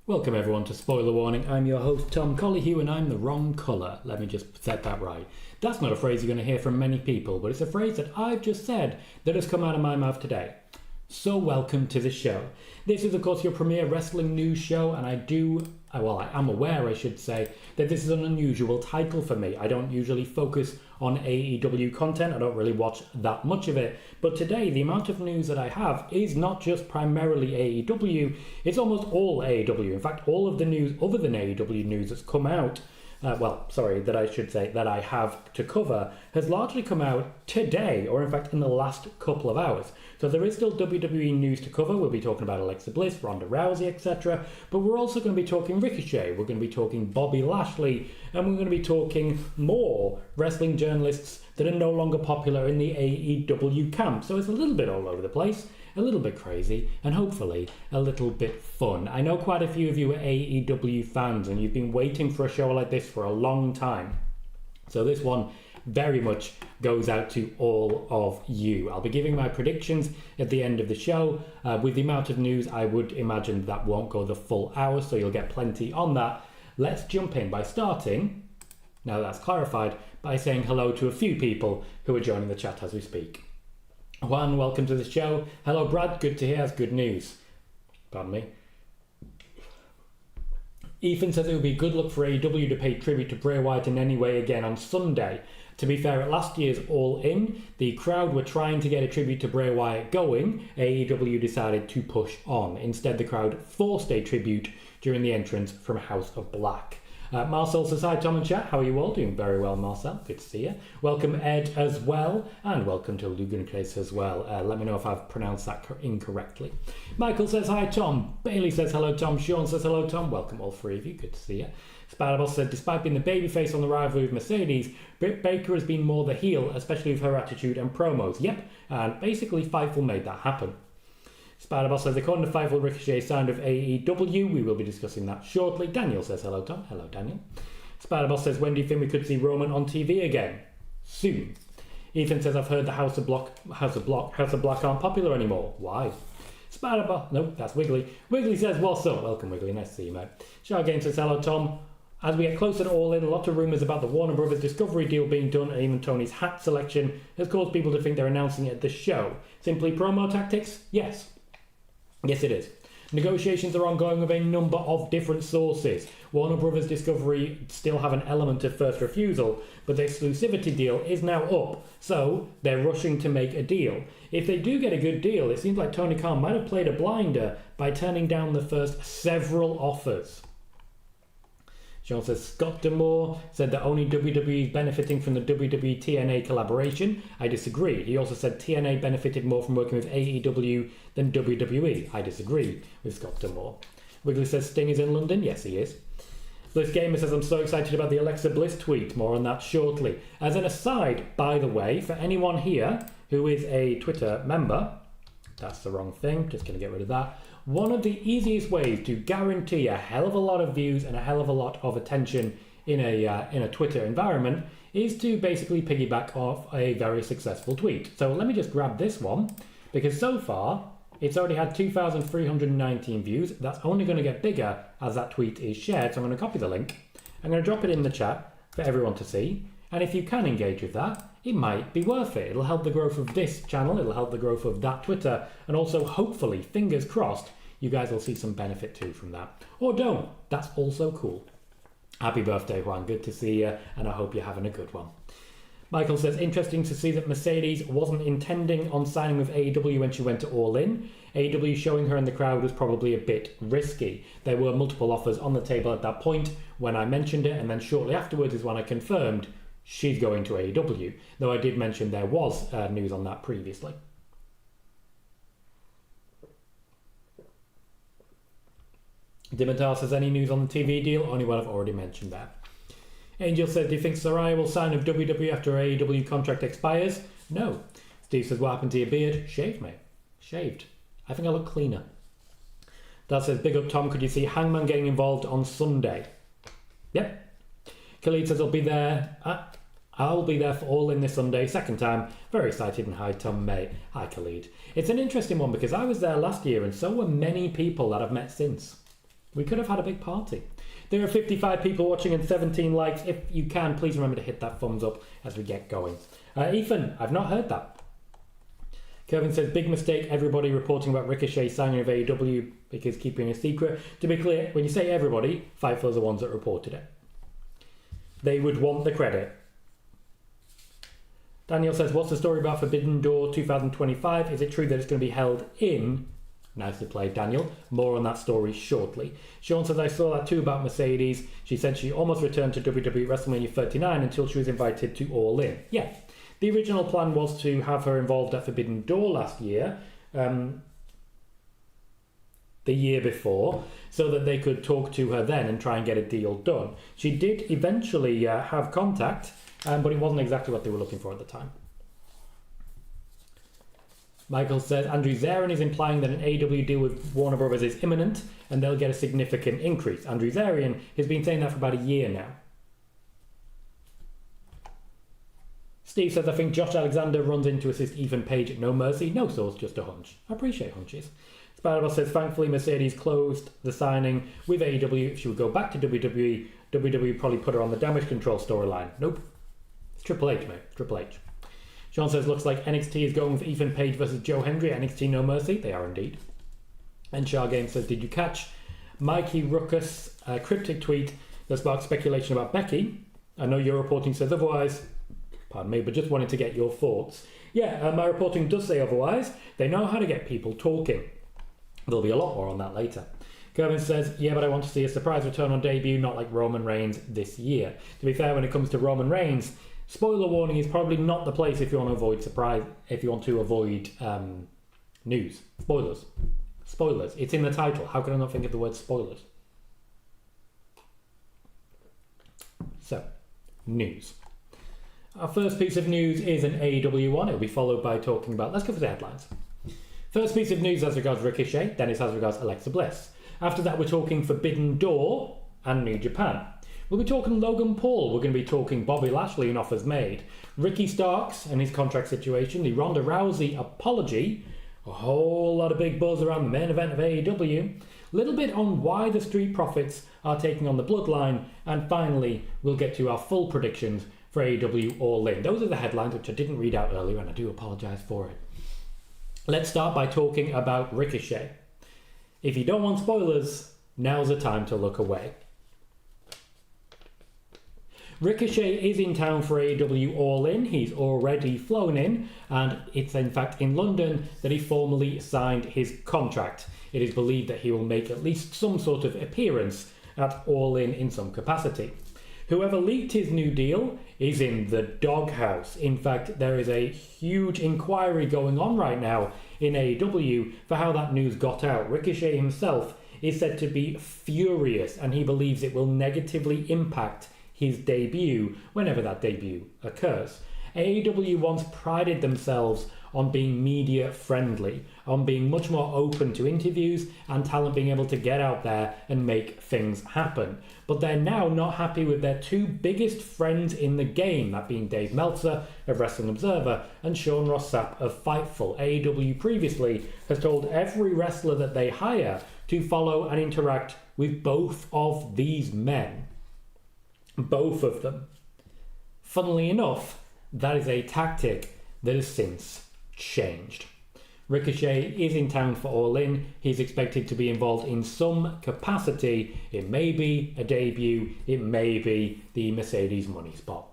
Welcome everyone to Spoiler Warning. I'm your host Tom Colohue and I'm the wrong colour. Let me just set that right. That's not a phrase you're going to hear from many people, but it's a phrase that I've just said that has come out of my mouth today. So welcome to the show. This is of course your premier wrestling news show, and I am aware, I should say, that this is an unusual title for me. I don't usually focus on AEW content, I don't really watch that much of it, but today the amount of news that I have is not just primarily AEW, it's almost all AEW. In fact, all of the news other than AEW news that's come out, that I have to cover, has largely come out today, or in fact in the last couple of hours. So there is still WWE news to cover. We'll be talking about Alexa Bliss, Ronda Rousey, etc. But we're also going to be talking Ricochet, we're going to be talking Bobby Lashley, and we're going to be talking more wrestling journalists that are no longer popular in the AEW camp. So it's a little bit all over the place, a little bit crazy, and hopefully a little bit fun. I know quite a few of you are AEW fans and you've been waiting for a show like this for a long time. So this one very much goes out to all of you. I'll be giving my predictions at the end of the show. With the amount of news, I would imagine that won't go the full hour, so you'll get plenty on that. Let's jump in by starting, now that's clarified, by saying hello to a few people who are joining the chat as we speak. Juan, welcome to the show. Hello Brad, good to hear, that's good news. Pardon me. Ethan says it would be good luck for AEW to pay tribute to Bray Wyatt in any way again on Sunday. To be fair, at last year's All In, the crowd were trying to get a tribute to Bray Wyatt going. AEW decided to push on. Instead, the crowd forced a tribute during the entrance from House of Black. Marcel says, hi Tom and chat, how are you all? Doing very well, Marcel, good to see you. Welcome Ed as well, and welcome to Lugencase as well. Let me know if I've pronounced that incorrectly. Michael says, hi Tom. Bailey says, hello Tom. Sean says, hello Tom. Welcome all three of you, good to see you. Spider-Boss said, despite being the babyface on the rivalry with Mercedes, Britt Baker has been more the heel, especially with her attitude and promos. Yep, and basically Fightful made that happen. Spider-Boss says, according to Fightful, Ricochet signed with AEW. We will be discussing that shortly. Daniel says, hello Tom. Hello Daniel. Spider-Boss says, when do you think we could see Roman on TV again? Soon. Ethan says, I've heard the House of Black aren't popular anymore. Why? Spider-Boss, no, that's Wiggly. Wiggly says, what's up? Welcome Wiggly, nice to see you mate. Shark Game says, hello Tom. As we get closer to All In, a lot of rumours about the Warner Brothers Discovery deal being done, and even Tony's hat selection has caused people to think they're announcing it at the show. Simply promo tactics? Yes. Yes, it is. Negotiations are ongoing with a number of different sources. Warner Brothers Discovery still have an element of first refusal, but the exclusivity deal is now up, so they're rushing to make a deal. If they do get a good deal, it seems like Tony Khan might have played a blinder by turning down the first several offers. Sean says, Scott D'Amore said that only WWE is benefiting from the WWE TNA collaboration. I disagree. He also said TNA benefited more from working with AEW than WWE. I disagree with Scott D'Amore. Wiggly says, Sting is in London. Yes, he is. Bliss Gamer says, I'm so excited about the Alexa Bliss tweet. More on that shortly. As an aside, by the way, for anyone here who is a Twitter member, that's the wrong thing, just going to get rid of that. One of the easiest ways to guarantee a hell of a lot of views and a hell of a lot of attention in a Twitter environment is to basically piggyback off a very successful tweet. So let me just grab this one, because so far it's already had 2,319 views. That's only going to get bigger as that tweet is shared. So I'm going to copy the link. I'm going to drop it in the chat for everyone to see. And if you can engage with that, it might be worth it. It'll help the growth of this channel, it'll help the growth of that Twitter, and also hopefully, fingers crossed, you guys will see some benefit too from that. Or don't, that's also cool. Happy birthday Juan, good to see you, and I hope you're having a good one. Michael says, interesting to see that Mercedes wasn't intending on signing with AEW when she went to All In. AEW showing her in the crowd was probably a bit risky. There were multiple offers on the table at that point when I mentioned it, and then shortly afterwards is when I confirmed she's going to AEW, though I did mention there was news on that previously. Dimitar says, any news on the TV deal? Only what I've already mentioned there. Angel says, do you think Saraya will sign with WWE after AEW contract expires? No. Steve says, what happened to your beard? Shaved, mate. Shaved. I think I look cleaner. Dad says, big up Tom, could you see Hangman getting involved on Sunday? Yep. Khalid says, I'll be there for All In this Sunday, second time. Very excited, and hi Tom, mate. Hi Khalid. It's an interesting one because I was there last year and so were many people that I've met since. We could have had a big party. There are 55 people watching and 17 likes. If you can, please remember to hit that thumbs up as we get going. Ethan, I've not heard that. Kevin says, big mistake, everybody reporting about Ricochet signing of AEW because keeping a secret. To be clear, when you say everybody, Fightful are the ones that reported it. They would want the credit. Daniel says, what's the story about Forbidden Door 2025? Is it true that it's going to be held in... Nicely played, Daniel. More on that story shortly. Sean says, I saw that too about Mercedes. She said she almost returned to WWE WrestleMania 39 until she was invited to All In. Yeah. The original plan was to have her involved at Forbidden Door last year, the year before, so that they could talk to her then and try and get a deal done. She did eventually have contact, but it wasn't exactly what they were looking for at the time. Michael says, Andrew Zarin is implying that an AEW deal with Warner Brothers is imminent and they'll get a significant increase. Andrew Zarin has been saying that for about a year now. Steve says, I think Josh Alexander runs in to assist Ethan Page at No Mercy. No source, just a hunch. I appreciate hunches. Spider-Man says, thankfully Mercedes closed the signing with AEW. If she would go back to WWE, WWE would probably put her on the Damage Control storyline. Nope. It's Triple H, mate. Triple H. Sean says, looks like NXT is going with Ethan Page versus Joe Hendry at NXT No Mercy. They are indeed. And Shah Game says, did you catch Mikey Ruckus' cryptic tweet that sparked speculation about Becky? I know your reporting says otherwise. Pardon me, but just wanted to get your thoughts. Yeah, my reporting does say otherwise. They know how to get people talking. There'll be a lot more on that later. Kevin says, yeah, but I want to see a surprise return on debut, not like Roman Reigns this year. To be fair, when it comes to Roman Reigns, spoiler warning is probably not the place if you want to avoid surprise, if you want to avoid news. Spoilers. Spoilers. It's in the title. How can I not think of the word spoilers? So, news. Our first piece of news is an AEW one. It'll be followed by talking about... Let's go for the headlines. First piece of news as regards Ricochet, then it's as regards Alexa Bliss. After that, we're talking Forbidden Door and New Japan. We'll be talking Logan Paul. We're going to be talking Bobby Lashley and offers made. Ricky Starks and his contract situation. The Ronda Rousey apology. A whole lot of big buzz around the main event of AEW. Little bit on why the Street Profits are taking on the Bloodline. And finally, we'll get to our full predictions for AEW All In. Those are the headlines, which I didn't read out earlier, and I do apologise for it. Let's start by talking about Ricochet. If you don't want spoilers, now's the time to look away. Ricochet is in town for AEW All In. He's already flown in, and it's in fact in London that he formally signed his contract. It is believed that he will make at least some sort of appearance at All In some capacity. Whoever leaked his new deal is in the doghouse. In fact, there is a huge inquiry going on right now in AEW for how that news got out. Ricochet himself is said to be furious, and he believes it will negatively impact his debut whenever that debut occurs. AEW once prided themselves on being media friendly, on being much more open to interviews and talent being able to get out there and make things happen. But they're now not happy with their two biggest friends in the game, that being Dave Meltzer of Wrestling Observer and Sean Ross Sapp of Fightful. AEW previously has told every wrestler that they hire to follow and interact with both of these men. Both of them. Funnily enough, that is a tactic that has since changed. Ricochet is in town for All In. He's expected to be involved in some capacity. It may be a debut. It may be the Mercedes money spot.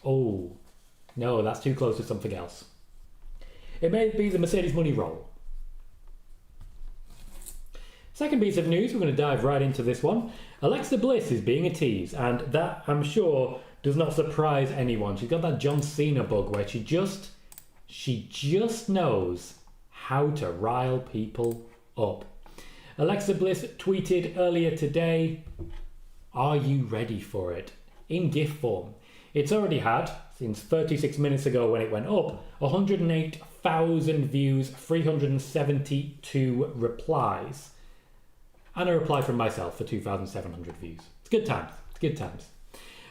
Oh, no, that's too close to something else. It may be the Mercedes money roll. Second piece of news, we're going to dive right into this one. Alexa Bliss is being a tease, and that, I'm sure, does not surprise anyone. She's got that John Cena bug where she just knows how to rile people up. Alexa Bliss tweeted earlier today, "Are you ready for it?" in GIF form. It's already had, since 36 minutes ago when it went up, 108,000 views, 372 replies. And a reply from myself for 2,700 views. It's good times. It's good times.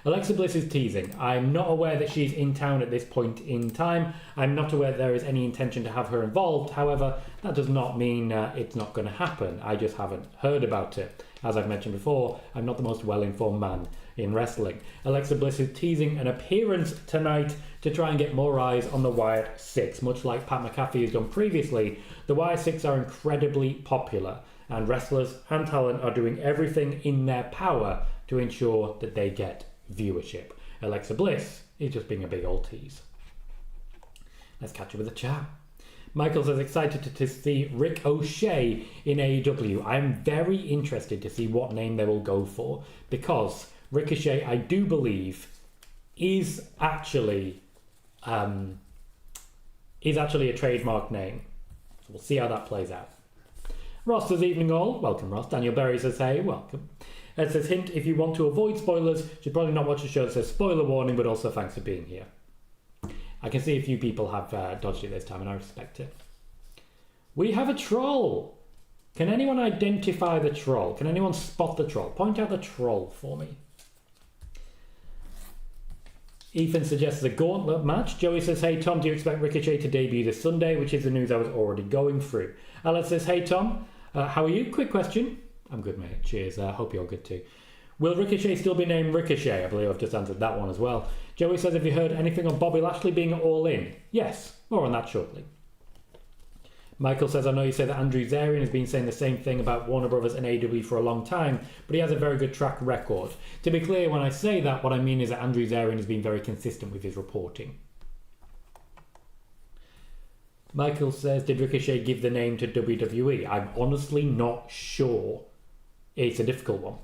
Alexa Bliss is teasing. I'm not aware that she's in town at this point in time. I'm not aware there is any intention to have her involved. However, that does not mean it's not going to happen. I just haven't heard about it. As I've mentioned before, I'm not the most well-informed man in wrestling. Alexa Bliss is teasing an appearance tonight to try and get more eyes on the Wyatt Six. Much like Pat McAfee has done previously, the Wyatt Six are incredibly popular, and wrestlers and talent are doing everything in their power to ensure that they get viewership. Alexa Bliss is just being a big old tease. Let's catch up with the chat. Michael says, excited to see Ricochet in AEW. I'm very interested to see what name they will go for, because Ricochet, I do believe, is actually a trademark name. So we'll see how that plays out. Ross says, evening all. Welcome, Ross. Daniel Berry says, hey, welcome. It says, hint, if you want to avoid spoilers, you should probably not watch the show. It says, spoiler warning, but also thanks for being here. I can see a few people have dodged it this time, and I respect it. We have a troll. Can anyone identify the troll? Can anyone spot the troll? Point out the troll for me. Ethan suggests a gauntlet match. Joey says, hey Tom, do you expect Ricochet to debut this Sunday? Which is the news I was already going through. Alex says, hey Tom, how are you? Quick question. I'm good, mate. Cheers. Hope you're good too. Will Ricochet still be named Ricochet? I believe I've just answered that one as well. Joey says, have you heard anything on Bobby Lashley being All In? Yes, more on that shortly. Michael says, I know you say that Andrew Zarian has been saying the same thing about Warner Brothers and AEW for a long time, but he has a very good track record. To be clear, when I say that, what I mean is that Andrew Zarian has been very consistent with his reporting. Michael says, did Ricochet give the name to WWE? I'm honestly not sure. It's a difficult one.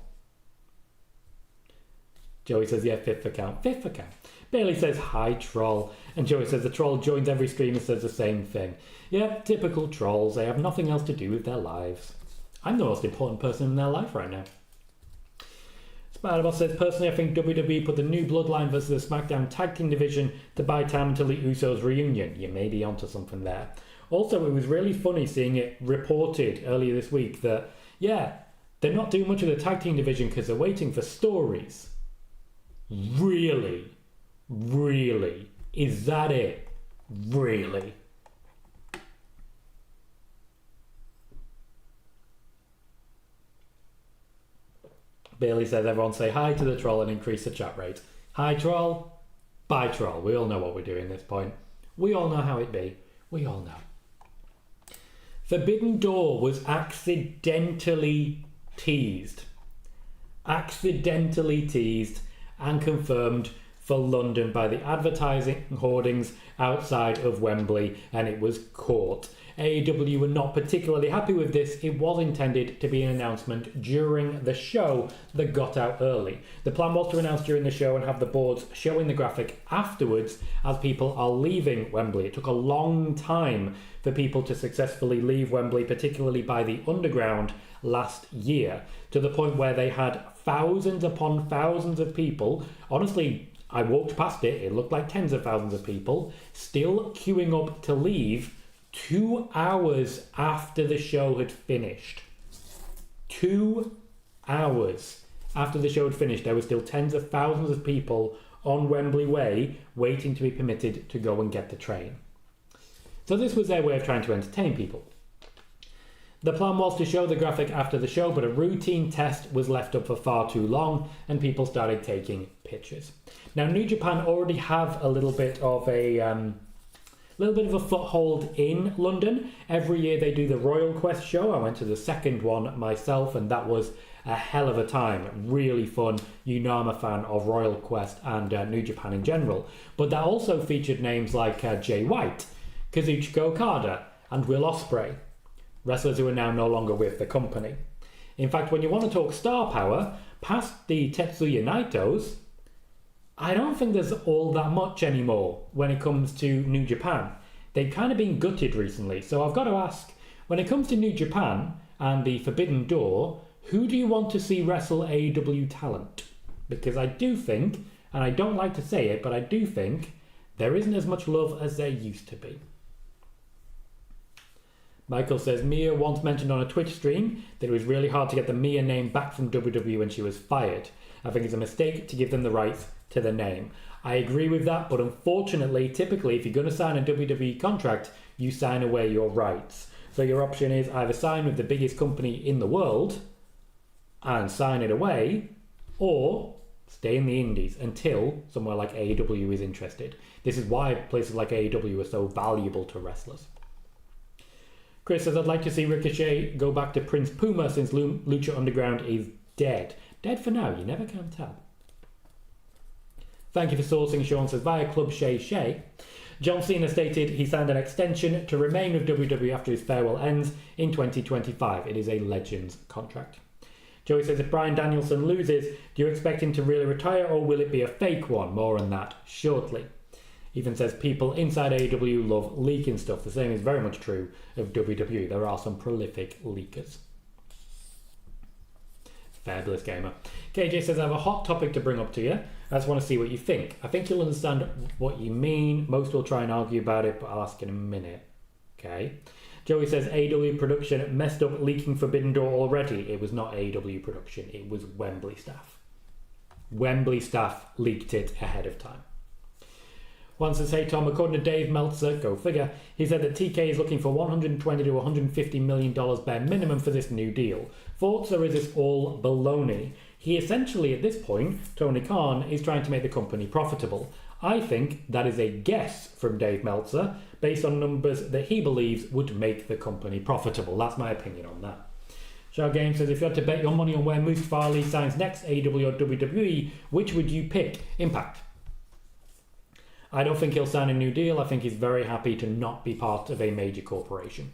Joey says, yeah, fifth account. Fifth account. Bailey says, hi, troll. And Joey says, the troll joins every stream and says the same thing. Yeah, typical trolls. They have nothing else to do with their lives. I'm the most important person in their life right now. Spider-Boss says, personally, I think WWE put the new Bloodline versus the SmackDown Tag Team division to buy time until the Usos reunion. You may be onto something there. Also, it was really funny seeing it reported earlier this week that, yeah, they're not doing much of the tag team division because they're waiting for stories. Really? Really? Is that it? Really? Bailey says, everyone say hi to the troll and increase the chat rate. Hi troll, bye troll. We all know what we're doing at this point. We all know how it be. We all know. Forbidden Door was accidentally teased. Accidentally teased and confirmed for London by the advertising hoardings outside of Wembley, and it was caught. AEW were not particularly happy with this. It was intended to be an announcement during the show that got out early. The plan was to announce during the show and have the boards showing the graphic afterwards as people are leaving Wembley. It took a long time for people to successfully leave Wembley, particularly by the underground last year, to the point where they had thousands upon thousands of people. Honestly, I walked past it, it looked like tens of thousands of people still queuing up to leave 2 hours after the show had finished. 2 hours after the show had finished, there were still tens of thousands of people on Wembley Way waiting to be permitted to go and get the train. So this was their way of trying to entertain people. The plan was to show the graphic after the show, but a routine test was left up for far too long and people started taking pictures. Now, New Japan already have a little bit of a foothold in London. Every year they do the Royal Quest show. I went to the second one myself, and that was a hell of a time. Really fun. You know I'm a fan of Royal Quest and New Japan in general. But that also featured names like Jay White, Kazuchika Okada, and Will Ospreay, wrestlers who are now no longer with the company. In fact, when you want to talk star power, past the Tetsuya Naitos, I don't think there's all that much anymore when it comes to New Japan. They've kind of been gutted recently, so I've got to ask, when it comes to New Japan and the Forbidden Door, who do you want to see wrestle AEW talent? Because I do think, and I don't like to say it, but I do think there isn't as much love as there used to be. Michael says, Mia once mentioned on a Twitch stream that it was really hard to get the Mia name back from WWE when she was fired. I think it's a mistake to give them the rights to the name. I agree with that, but unfortunately, typically, if you're going to sign a WWE contract, you sign away your rights. So your option is either sign with the biggest company in the world and sign it away, or stay in the indies until somewhere like AEW is interested. This is why places like AEW are so valuable to wrestlers. Chris says, I'd like to see Ricochet go back to Prince Puma since Lucha Underground is dead. Dead for now, you never can tell. Thank you for sourcing, Sean says, via Club Shay Shay. John Cena stated he signed an extension to remain with WWE after his farewell ends in 2025. It is a Legends contract. Joey says, if Bryan Danielson loses, do you expect him to really retire or will it be a fake one? More on that shortly. Even says, people inside AEW love leaking stuff. The same is very much true of WWE. There are some prolific leakers. Fabulous gamer. KJ says, I have a hot topic to bring up to you. I just want to see what you think. I think you'll understand what you mean. Most will try and argue about it, but I'll ask in a minute. Okay. Joey says, AEW production messed up leaking Forbidden Door already. It was not AEW production. It was Wembley staff. Wembley staff leaked it ahead of time. One says, hey Tom, according to Dave Meltzer, go figure, he said that TK is looking for $120 to $150 million bare minimum for this new deal. Thoughts, or is this all baloney? He essentially, at this point, Tony Khan, is trying to make the company profitable. I think that is a guess from Dave Meltzer, based on numbers that he believes would make the company profitable. That's my opinion on that. Shao Game says, if you had to bet your money on where Mustafa Ali signs next, AEW or WWE, which would you pick? Impact. I don't think he'll sign a new deal. I think he's very happy to not be part of a major corporation.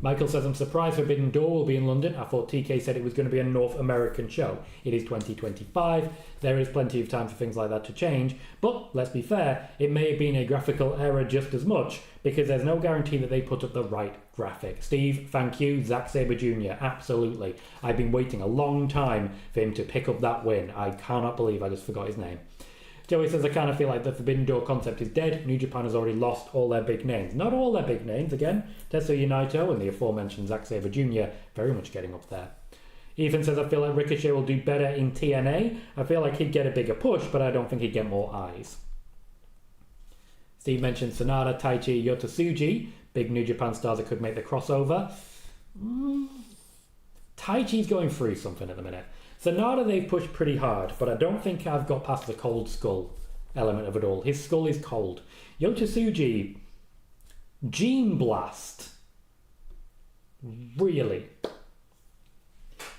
Michael says, I'm surprised Forbidden Door will be in London. I thought TK said it was going to be a North American show. It is 2025. There is plenty of time for things like that to change. But let's be fair, it may have been a graphical error just as much because there's no guarantee that they put up the right graphic. Steve, thank you. Zack Sabre Jr., absolutely. I've been waiting a long time for him to pick up that win. I cannot believe I just forgot his name. Joey says, I kind of feel like the Forbidden Door concept is dead. New Japan has already lost all their big names. Not all their big names, again. Tetsuya Naito and the aforementioned Zack Sabre Jr. very much getting up there. Ethan says, I feel like Ricochet will do better in TNA. I feel like he'd get a bigger push, but I don't think he'd get more eyes. Steve mentioned Sonata, Taichi, Yota Tsuji. Big New Japan stars that could make the crossover. Taichi's going through something at the minute. Sonata they've pushed pretty hard, but I don't think I've got past the cold skull element of it all. His skull is cold. Yota Tsuji, Gene Blast. Really?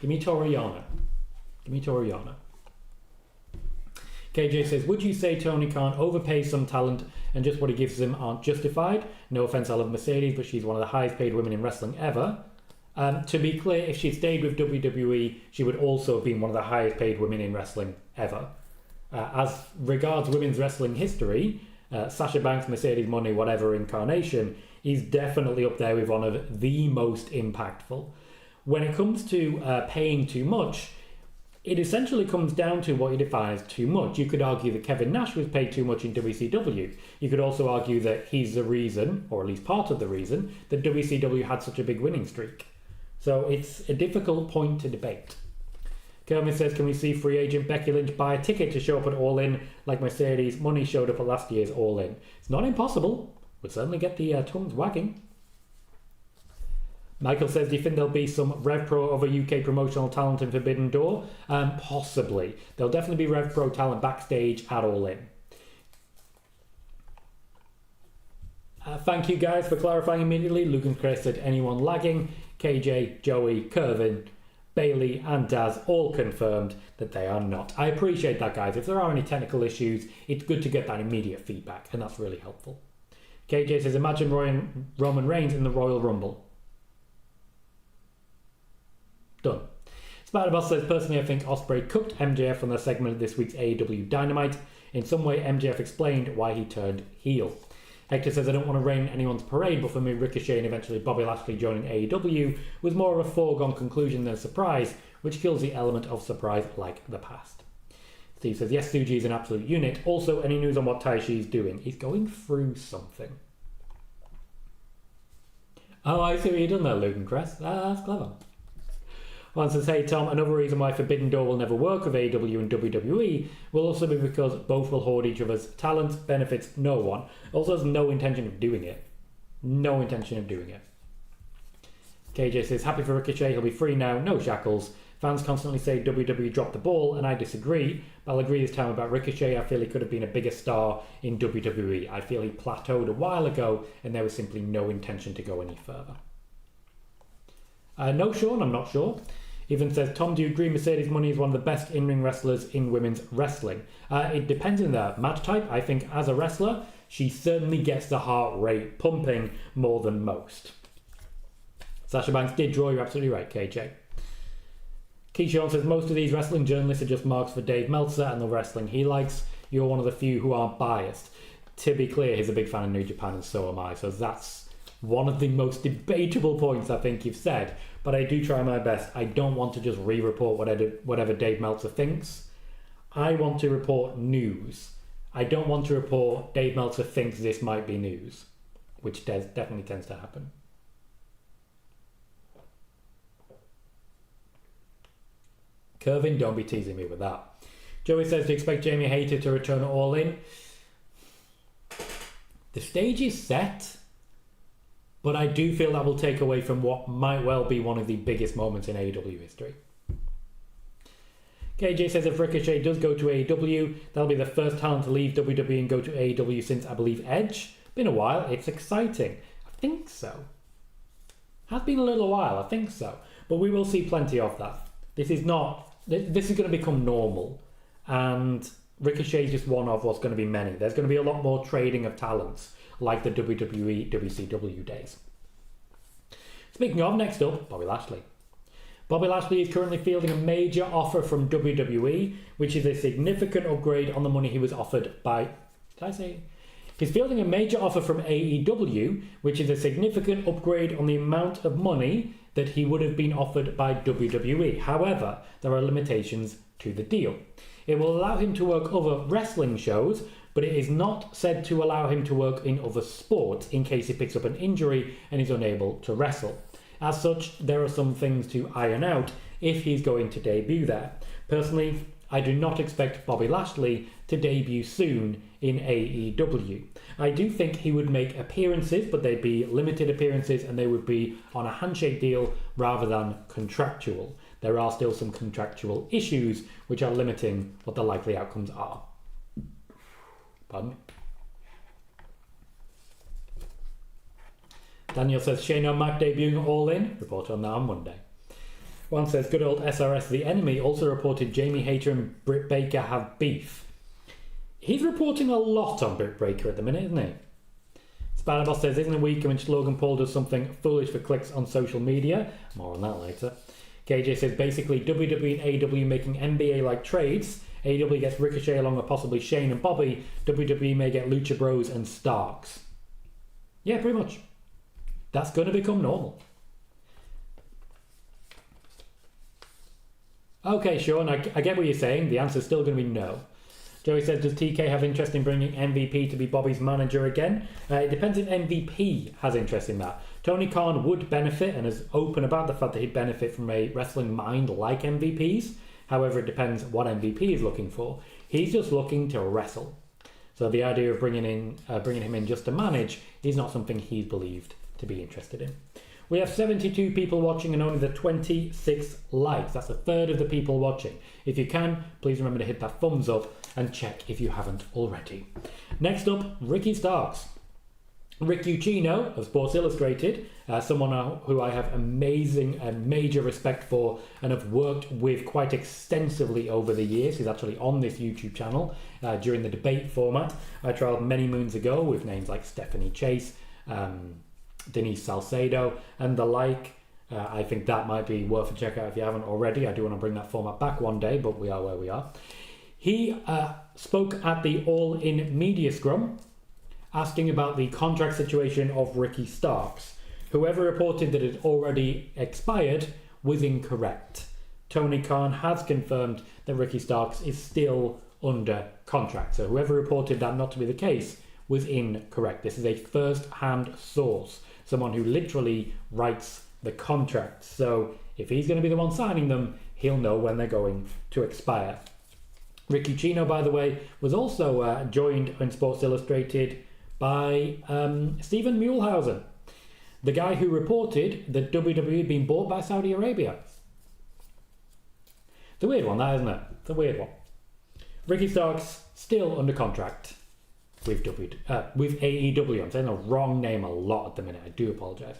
Give me Toriyama. Give me Toriyama. KJ says, would you say Tony Khan overpays some talent and just what he gives them aren't justified? No offense, I love Mercedes, but she's one of the highest paid women in wrestling ever. To be clear, if she'd stayed with WWE, she would also have been one of the highest paid women in wrestling ever. As regards women's wrestling history, Sasha Banks, Mercedes Moné, whatever incarnation, is definitely up there with one of the most impactful. When it comes to paying too much, it essentially comes down to what you define as too much. You could argue that Kevin Nash was paid too much in WCW. You could also argue that he's the reason, or at least part of the reason, that WCW had such a big winning streak. So it's a difficult point to debate. Kermit says, can we see free agent Becky Lynch buy a ticket to show up at All In like Mercedes Money showed up at last year's All In? It's not impossible. We'll certainly get the tongues wagging. Michael says, do you think there'll be some RevPro of a UK promotional talent in Forbidden Door? Possibly. There'll definitely be RevPro talent backstage at All In. Thank you guys for clarifying immediately. Luke and Chris said, anyone lagging? KJ, Joey, Kervin, Bailey and Daz all confirmed that they are not. I appreciate that, guys. If there are any technical issues, it's good to get that immediate feedback, and that's really helpful. KJ says, imagine Roman Reigns in the Royal Rumble. Done. Spider-Boss says, personally, I think Ospreay cooked MJF on their segment of this week's AEW Dynamite. In some way, MJF explained why he turned heel. Hector says, I don't want to rain anyone's parade, but for me, Ricochet and eventually Bobby Lashley joining AEW was more of a foregone conclusion than a surprise, which kills the element of surprise like the past. Steve says, yes, Tsuji is an absolute unit. Also, any news on what Taishi's doing? He's going through something. Oh, I see what you've done there, Luke and Cress. That's clever. One says, hey Tom, another reason why Forbidden Door will never work with AEW and WWE will also be because both will hoard each other's talents, benefits no one. Also has no intention of doing it. No intention of doing it. KJ says, happy for Ricochet, he'll be free now, no shackles. Fans constantly say WWE dropped the ball, and I disagree, but I'll agree this time about Ricochet. I feel he could have been a bigger star in WWE. I feel he plateaued a while ago, and there was simply no intention to go any further. No, Sean, I'm not sure. Even says, Tom, do you agree Mercedes Money is one of the best in-ring wrestlers in women's wrestling? It depends on the match type. I think as a wrestler, she certainly gets the heart rate pumping more than most. Sasha Banks did draw, you're absolutely right, KJ. Keyshawn says, most of these wrestling journalists are just marks for Dave Meltzer and the wrestling he likes. You're one of the few who aren't biased. To be clear, he's a big fan of New Japan, and so am I. So that's one of the most debatable points I think you've said. But I do try my best. I don't want to just re-report whatever Dave Meltzer thinks. I want to report news. I don't want to report Dave Meltzer thinks this might be news, which definitely tends to happen. Kervin, don't be teasing me with that. Joey says, do you expect Jamie Hayter to return All In? The stage is set, but I do feel that will take away from what might well be one of the biggest moments in AEW history. KJ says, if Ricochet does go to AEW, that'll be the first talent to leave WWE and go to AEW since, I believe, Edge. Been a while. It's exciting. I think so. Has been a little while. I think so. But we will see plenty of that. This is going to become normal, and Ricochet is just one of what's going to be many. There's going to be a lot more trading of talents, like the WWE, WCW days. Speaking of, next up, Bobby Lashley. Bobby Lashley is currently fielding a major offer from WWE, which is a significant upgrade on the money he was offered by... Did I say... He's fielding a major offer from AEW, which is a significant upgrade on the amount of money that he would have been offered by WWE. However, there are limitations to the deal. It will allow him to work other wrestling shows, but it is not said to allow him to work in other sports in case he picks up an injury and is unable to wrestle. As such, there are some things to iron out if he's going to debut there. Personally, I do not expect Bobby Lashley to debut soon in AEW. I do think he would make appearances, but they'd be limited appearances and they would be on a handshake deal rather than contractual. There are still some contractual issues which are limiting what the likely outcomes are. Pardon me. Daniel says, Shane O'Mac debuting All In. Report on that on Monday. One says, good old SRS The Enemy also reported Jamie Hayter and Britt Baker have beef. He's reporting a lot on Britt Baker at the minute, isn't he? Spider-Boss says, isn't it weak when Logan Paul does something foolish for clicks on social media? More on that later. KJ says, basically, WWE and AEW making NBA-like trades. AEW gets Ricochet along with possibly Shane and Bobby. WWE may get Lucha Bros and Starks. Yeah, pretty much. That's going to become normal. Okay, Sean, I get what you're saying. The answer's still going to be no. Joey said, does TK have interest in bringing MVP to be Bobby's manager again? It depends if MVP has interest in that. Tony Khan would benefit and is open about the fact that he'd benefit from a wrestling mind like MVP's. However, it depends what MVP is looking for. He's just looking to wrestle. So the idea of bringing him in just to manage is not something he's believed to be interested in. We have 72 people watching and only the 26 likes. That's a third of the people watching. If you can, please remember to hit that thumbs up and check if you haven't already. Next up, Ricky Starks. Rick Ucchino of Sports Illustrated, someone who I have amazing and major respect for and have worked with quite extensively over the years. He's actually on this YouTube channel during the debate format. I trialed many moons ago with names like Stephanie Chase, Denise Salcedo and the like. I think that might be worth a check out if you haven't already. I do want to bring that format back one day, but we are where we are. He spoke at the All In media scrum asking about the contract situation of Ricky Starks. Whoever reported that it already expired was incorrect. Tony Khan has confirmed that Ricky Starks is still under contract. So whoever reported that not to be the case was incorrect. This is a first-hand source, someone who literally writes the contracts. So if he's going to be the one signing them, he'll know when they're going to expire. Ricky Chino, by the way, was also joined in Sports Illustrated by Stephen Muehlhausen, the guy who reported that WWE had been bought by Saudi Arabia. It's a weird one, that, isn't it? It's a weird one. Ricky Starks still under contract with AEW. I'm saying the wrong name a lot at the minute. I do apologise.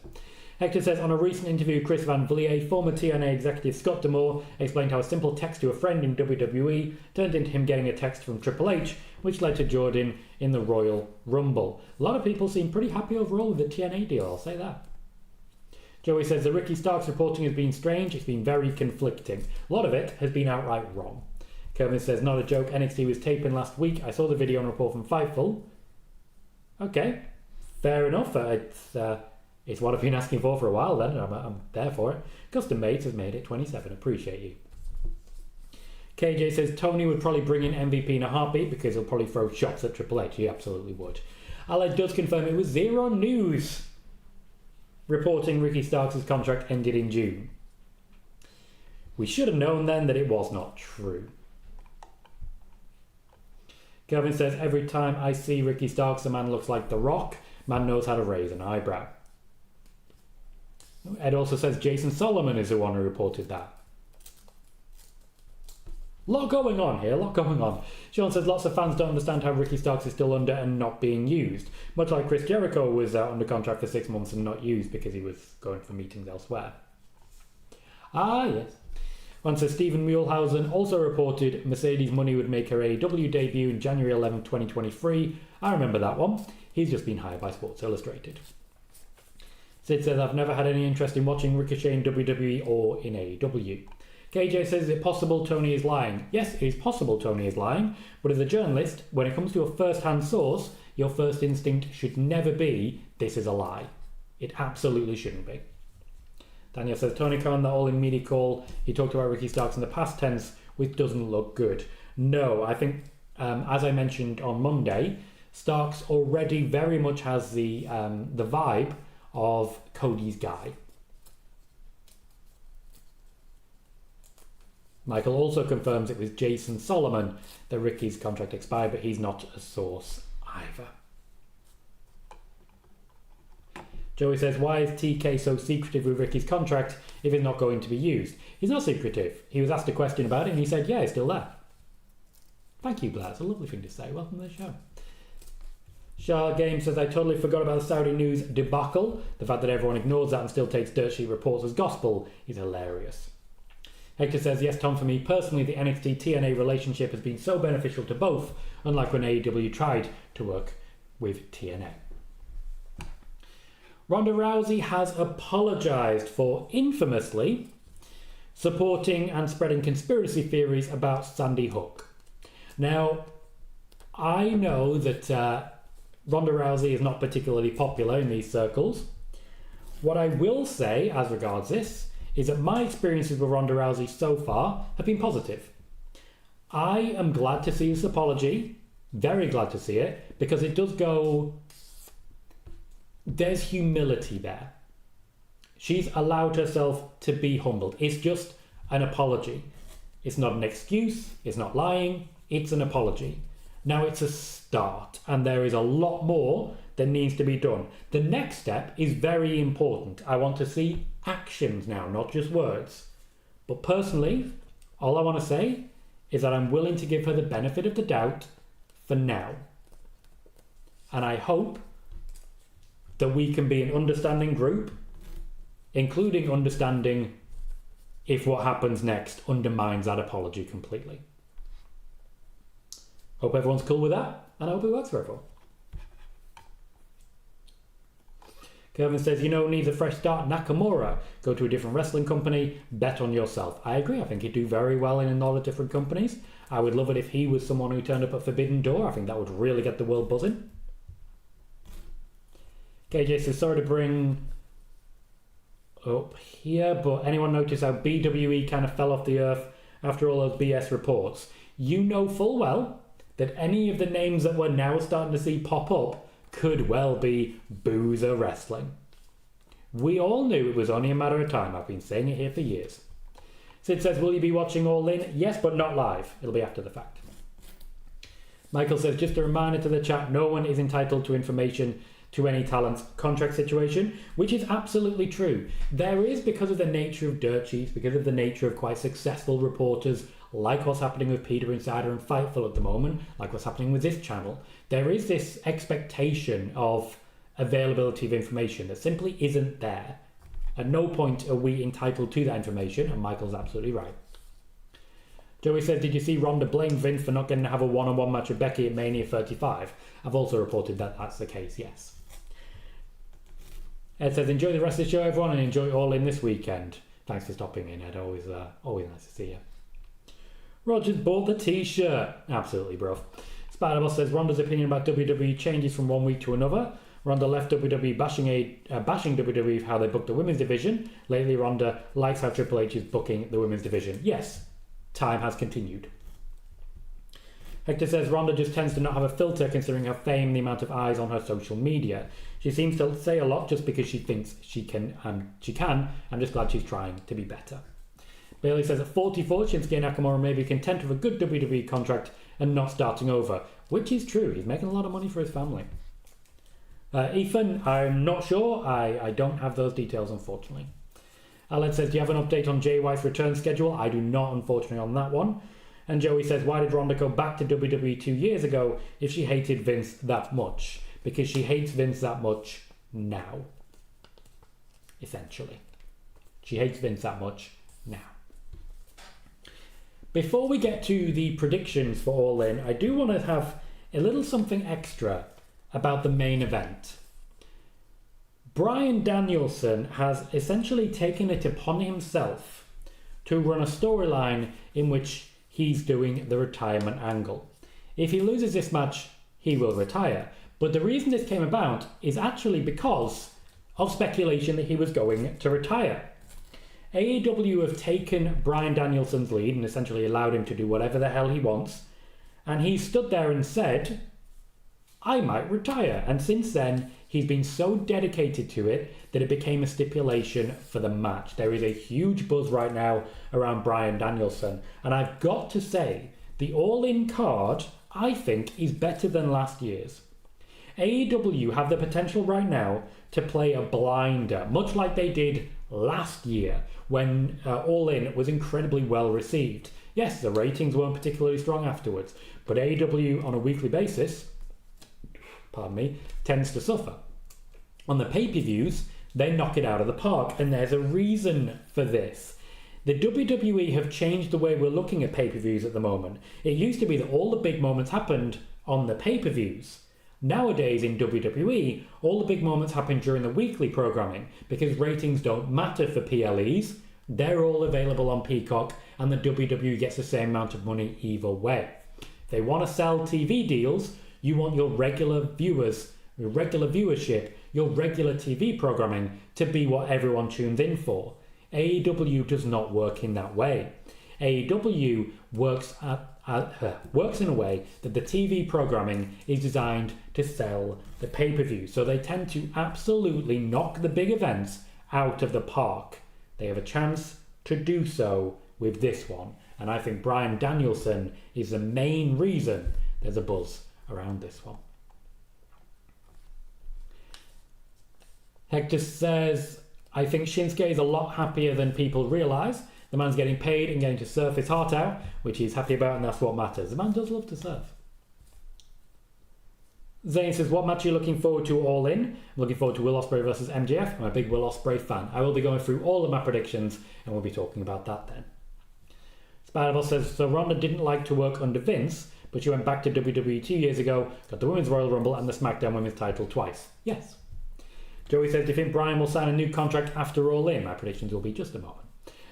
Hector says, on a recent interview, Chris Van Vliet, former TNA executive Scott D'Amore, explained how a simple text to a friend in WWE turned into him getting a text from Triple H, which led to Jordan in the Royal Rumble. A lot of people seem pretty happy overall with the TNA deal, I'll say that. Joey says, the Ricky Starks reporting has been strange. It's been very conflicting. A lot of it has been outright wrong. Kevin says, not a joke. NXT was taping last week. I saw the video and report from Fightful. Okay, fair enough. It's what I've been asking for a while then, and I'm there for it. Custom Mates has made it 27. Appreciate you. KJ says, Tony would probably bring in MVP in a heartbeat because he'll probably throw shots at Triple H. He absolutely would. Aled does confirm it was Zero News reporting Ricky Starks' contract ended in June. We should have known then that it was not true. Kevin says, every time I see Ricky Starks, the man looks like The Rock. Man knows how to raise an eyebrow. Ed also says Jason Solomon is the one who reported that. Lot going on here, lot going on. Sean says lots of fans don't understand how Ricky Starks is still under and not being used. Much like Chris Jericho was under contract for 6 months and not used because he was going for meetings elsewhere. Ah, yes. One says Stephen Muehlhausen also reported Mercedes Money would make her AEW debut in January 11, 2023. I remember that one. He's just been hired by Sports Illustrated. Sid says, I've never had any interest in watching Ricochet in WWE or in AEW. KJ says, is it possible Tony is lying? Yes, it is possible Tony is lying, but as a journalist, when it comes to a first-hand source, your first instinct should never be, this is a lie. It absolutely shouldn't be. Daniel says, Tony Khan, the All In media call, he talked about Ricky Starks in the past tense, which doesn't look good. No, I think, as I mentioned on Monday, Starks already very much has the vibe of Cody's guy. Michael also confirms it was Jason Solomon that Ricky's contract expired, but he's not a source either. Joey says, why is TK so secretive with Ricky's contract if it's not going to be used? He's not secretive. He was asked a question about it and he said, yeah, it's still there. Thank you, Blair. It's a lovely thing to say. Welcome to the show. Charlotte Game says, I totally forgot about the Saudi news debacle. The fact that everyone ignores that and still takes dirt sheet reports as gospel is hilarious. Hector says, yes, Tom, for me personally, the NXT-TNA relationship has been so beneficial to both, unlike when AEW tried to work with TNA. Ronda Rousey has apologised for infamously supporting and spreading conspiracy theories about Sandy Hook. Now, I know that Ronda Rousey is not particularly popular in these circles. What I will say as regards this is that my experiences with Ronda Rousey so far have been positive. I am glad to see this apology, very glad to see it, because it does go... There's humility there. She's allowed herself to be humbled. It's just an apology. It's not an excuse, it's not lying, it's an apology. Now it's a start, and there is a lot more that needs to be done. The next step is very important. I want to see actions now, not just words. But personally, all I want to say is that I'm willing to give her the benefit of the doubt for now. And I hope that we can be an understanding group, including understanding if what happens next undermines that apology completely. Hope everyone's cool with that, and I hope it works for everyone. Kevin says, you know, needs a fresh start. Nakamura, go to a different wrestling company, bet on yourself. I agree. I think he'd do very well in a lot of different companies. I would love it if he was someone who turned up at Forbidden Door. I think that would really get the world buzzing. KJ says, sorry to bring up here, but anyone notice how BWE kind of fell off the earth after all those BS reports? You know full well that any of the names that we're now starting to see pop up could well be Boozer Wrestling. We all knew it was only a matter of time. I've been saying it here for years. Sid says, will you be watching All In? Yes, but not live. It'll be after the fact. Michael says, just a reminder to the chat, no one is entitled to information to any talent's contract situation, which is absolutely true. There is, because of the nature of dirt sheets, because of the nature of quite successful reporters, like what's happening with PWInsider and Fightful at the moment, like what's happening with this channel, there is this expectation of availability of information that simply isn't there. At no point are we entitled to that information, and Michael's absolutely right. Joey says, did you see Ronda blame Vince for not getting to have a one-on-one match with Becky at Mania 35? I've also reported that that's the case, yes. Ed says, enjoy the rest of the show, everyone, and enjoy All In this weekend. Thanks for stopping in, Ed. Always nice to see you. Rogers bought the t-shirt. Absolutely, bro. Spider-Boss says, Ronda's opinion about WWE changes from one week to another. Ronda left WWE bashing WWE for how they booked the women's division. Lately, Ronda likes how Triple H is booking the women's division. Yes, time has continued. Hector says, Ronda just tends to not have a filter considering her fame, the amount of eyes on her social media. She seems to say a lot just because she thinks she can. I'm just glad she's trying to be better. Bailey says, at 44, Shinsuke Nakamura may be content with a good WWE contract and not starting over, which is true. He's making a lot of money for his family. Ethan, I'm not sure. I don't have those details, unfortunately. Aled says, do you have an update on Jay White's return schedule? I do not, unfortunately, on that one. And Joey says, why did Ronda go back to WWE 2 years ago if she hated Vince that much? Because she hates Vince that much now. Essentially. She hates Vince that much now. Before we get to the predictions for All In, I do want to have a little something extra about the main event. Bryan Danielson has essentially taken it upon himself to run a storyline in which he's doing the retirement angle. If he loses this match, he will retire. But the reason this came about is actually because of speculation that he was going to retire. AEW have taken Bryan Danielson's lead and essentially allowed him to do whatever the hell he wants. And he stood there and said, I might retire. And since then, he's been so dedicated to it that it became a stipulation for the match. There is a huge buzz right now around Bryan Danielson. And I've got to say, the All In card, I think, is better than last year's. AEW have the potential right now to play a blinder, much like they did last year when All In was incredibly well received. Yes, the ratings weren't particularly strong afterwards, but AEW on a weekly basis, tends to suffer. On the pay-per-views, they knock it out of the park, and there's a reason for this. The WWE have changed the way we're looking at pay-per-views at the moment. It used to be that all the big moments happened on the pay-per-views. Nowadays in WWE, all the big moments happen during the weekly programming because ratings don't matter for PLEs. They're all available on Peacock and the WWE gets the same amount of money either way. If they want to sell TV deals, you want your regular viewers, your regular viewership, your regular TV programming to be what everyone tunes in for. AEW does not work in that way. AEW works in a way that the TV programming is designed to sell the pay-per-view. So they tend to absolutely knock the big events out of the park. They have a chance to do so with this one. And I think Bryan Danielson is the main reason there's a buzz around this one. Hector says, I think Shinsuke is a lot happier than people realise. The man's getting paid and getting to surf his heart out, which he's happy about, and that's what matters. The man does love to surf. Zane says, what match are you looking forward to All In? I'm looking forward to Will Ospreay versus MJF. I'm a big Will Ospreay fan. I will be going through all of my predictions, and we'll be talking about that then. Spider-Boss says, so Ronda didn't like to work under Vince, but she went back to WWE 2 years ago, got the Women's Royal Rumble and the SmackDown Women's title twice. Yes. Joey says, do you think Bryan will sign a new contract after All In? My predictions will be just a moment.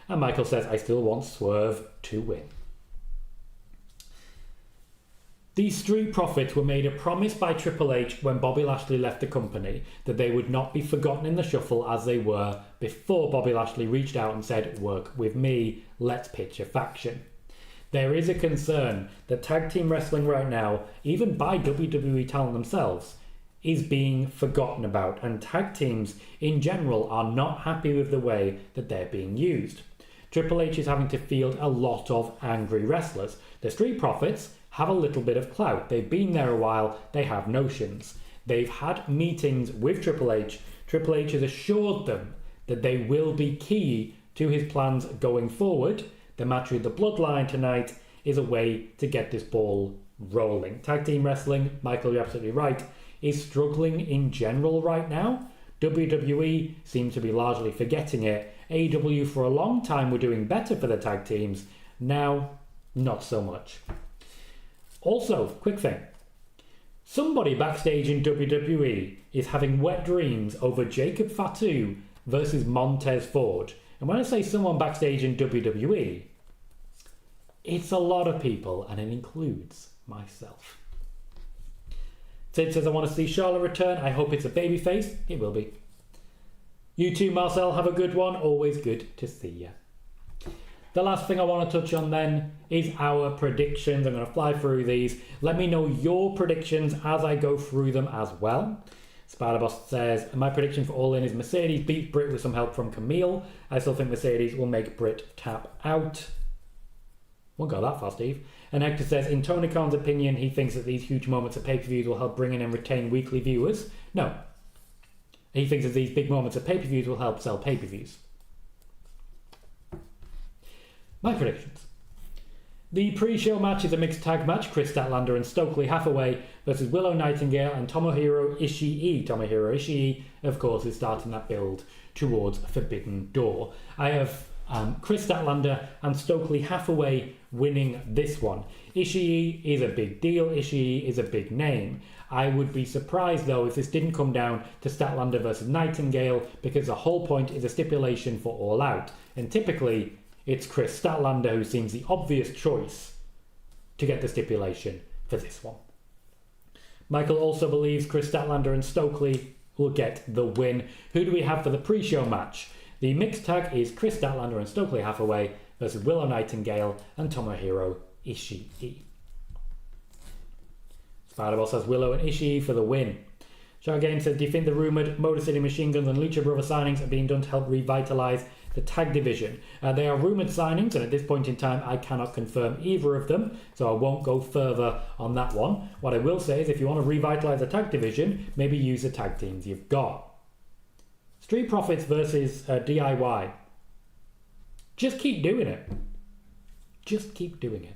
And Michael says, I still want Swerve to win. These Street Profits were made a promise by Triple H when Bobby Lashley left the company that they would not be forgotten in the shuffle as they were before Bobby Lashley reached out and said, work with me, let's pitch a faction. There is a concern that tag team wrestling right now, even by WWE talent themselves, is being forgotten about, and tag teams in general are not happy with the way that they're being used. Triple H is having to field a lot of angry wrestlers. The Street Profits have a little bit of clout. They've been there a while, they have notions. They've had meetings with Triple H. Triple H has assured them that they will be key to his plans going forward. The match with the Bloodline tonight is a way to get this ball rolling. Tag team wrestling, Michael, you're absolutely right, is struggling in general right now. WWE seems to be largely forgetting it. AEW for a long time were doing better for the tag teams. Now, not so much. Also, quick thing. Somebody backstage in WWE is having wet dreams over Jacob Fatu versus Montez Ford. And when I say someone backstage in WWE, it's a lot of people, and it includes myself. Sid says, I want to see Charlotte return. I hope it's a babyface. It will be. You too, Marcel. Have a good one. Always good to see you. The last thing I want to touch on then is our predictions. I'm going to fly through these. Let me know your predictions as I go through them as well. Spider-Boss says, my prediction for All In is Mercedes beats Britt with some help from Camille. I still think Mercedes will make Britt tap out. Won't go that far, Steve. And Hector says, in Tony Khan's opinion, he thinks that these huge moments of pay-per-views will help bring in and retain weekly viewers. No. He thinks that these big moments of pay-per-views will help sell pay-per-views. My predictions. The pre-show match is a mixed tag match. Chris Statlander and Stokely Hathaway versus Willow Nightingale and Tomohiro Ishii. Tomohiro Ishii, of course, is starting that build towards Forbidden Door. I have Chris Statlander and Stokely Hathaway winning this one. Ishii is a big deal. Ishii is a big name. I would be surprised, though, if this didn't come down to Statlander versus Nightingale, because the whole point is a stipulation for All Out. And typically, it's Chris Statlander who seems the obvious choice to get the stipulation for this one. Michael also believes Chris Statlander and Stokely will get the win. Who do we have for the pre-show match? The mixed tag is Chris Statlander and Stokely Hathaway versus Willow Nightingale and Tomohiro Ishii. Spider-Ball says Willow and Ishii for the win. Shark Game says, do you think the rumoured Motor City Machine Guns and Lucha Brother signings are being done to help revitalise the tag division? They are rumoured signings, and at this point in time I cannot confirm either of them, so I won't go further on that one. What I will say is, if you want to revitalise the tag division, maybe use the tag teams you've got. Street Profits versus DIY. Just keep doing it. Just keep doing it.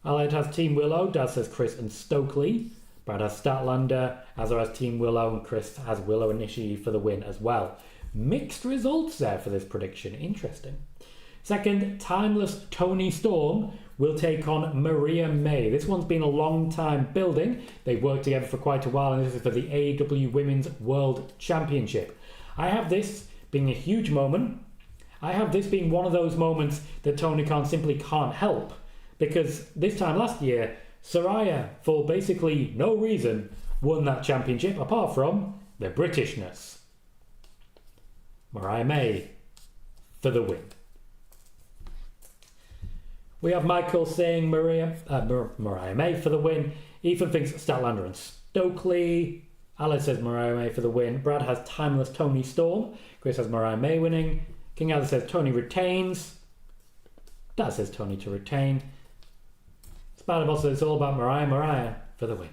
Allied has Team Willow. Daz says Chris and Stokely. Brad has Statlander. Azar has Team Willow, and Chris has Willow and Ishii for the win as well. Mixed results there for this prediction. Interesting. Second, Timeless Tony Storm will take on Maria May. This one's been a long time building. They've worked together for quite a while, and this is for the AEW Women's World Championship. I have this being a huge moment. I have this being one of those moments that Tony Khan simply can't help, because this time last year, Saraya, for basically no reason, won that championship apart from the Britishness. Mariah May for the win. We have Michael saying Mariah May for the win. Ethan thinks Statlander and Stokely. Alice says Mariah May for the win. Brad has Timeless Tony Storm. Chris has Mariah May winning. King Alice says Tony retains. Dad says Tony to retain. Spider-Boss says it's all about Mariah for the win.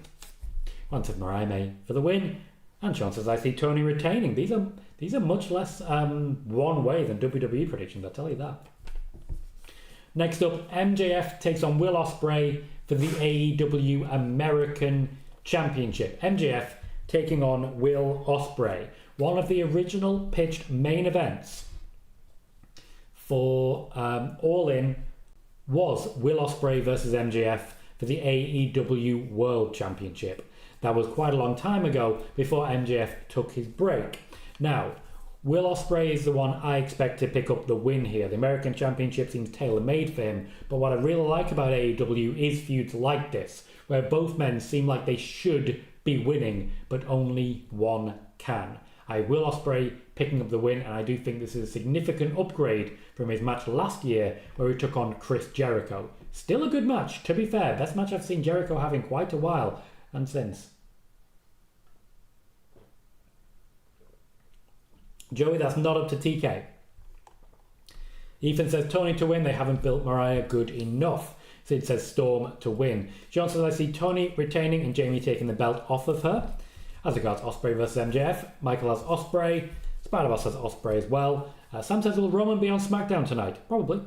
One says Mariah May for the win. And Sean says I see Tony retaining. These are much less one way than WWE predictions, I'll tell you that. Next up, MJF takes on Will Ospreay for the AEW American Championship. MJF taking on Will Ospreay. One of the original pitched main events for All In was Will Ospreay versus MJF for the AEW World Championship. That was quite a long time ago, before MJF took his break. Now, Will Ospreay is the one I expect to pick up the win here. The American Championship seems tailor-made for him, but what I really like about AEW is feuds like this, where both men seem like they should be winning, but only one can. I Will Ospreay picking up the win, and I do think this is a significant upgrade from his match last year, where he took on Chris Jericho. Still a good match, to be fair. Best match I've seen Jericho have in quite a while, and since. Joey, that's not up to TK. Ethan says Tony to win. They haven't built Mariah good enough. Sid says Storm to win. John says I see Tony retaining and Jamie taking the belt off of her. As regards Ospreay versus MJF, Michael has Ospreay. Spider-Boss has Ospreay as well. Sam says, will Roman be on SmackDown tonight? Probably.